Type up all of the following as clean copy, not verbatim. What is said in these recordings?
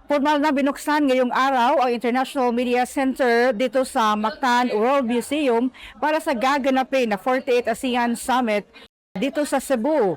Formal na binuksan ngayong araw ang International Media Center dito sa Mactan World Museum para sa gaganapin na 48th ASEAN Summit dito sa Cebu.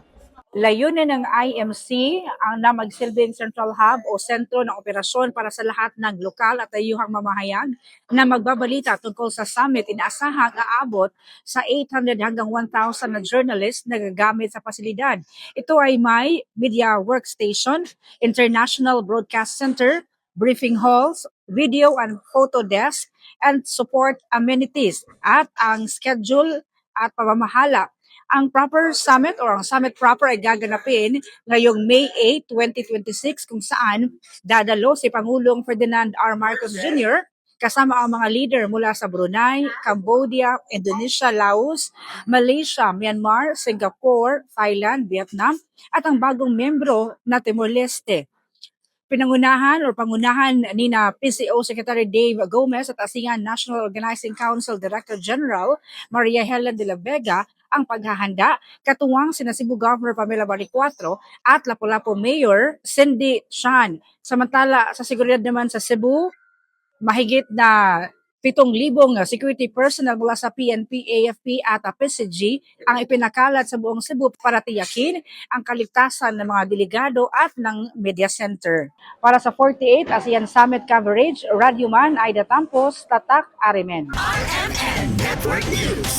Layunin ng IMC ang na magsilbing central hub o sentro ng operasyon para sa lahat ng lokal at dayuhang mamahayag na magbabalita tungkol sa summit. Inaasahang aabot sa 800 hanggang 1,000 na journalists na gagamit sa pasilidad. Ito ay may media workstation, international broadcast center, briefing halls, video and photo desk, and support amenities at ang schedule at pamamahala. Ang proper summit or ang summit proper ay gaganapin ngayong May 8, 2026 kung saan dadalo si Pangulong Ferdinand R. Marcos Jr. kasama ang mga leader mula sa Brunei, Cambodia, Indonesia, Laos, Malaysia, Myanmar, Singapore, Thailand, Vietnam at ang bagong membro na Timor-Leste. Pangunahan ni na PCO Secretary Dave Gomez at ASEAN National Organizing Council Director General Maria Helen de la Vega ang paghahanda, katuwang sina Cebu Governor Pamela Baricuatro at Lapu-Lapu Mayor Cindy Chan. Samantala sa seguridad naman sa Cebu, mahigit na 7,000 security personnel mula sa PNP, AFP at PCG ang ipinakalat sa buong Cebu para tiyakin ang kaligtasan ng mga delegado at ng media center. Para sa 48th ASEAN Summit coverage, Radyoman Aida Tampos, Tatak Arimen.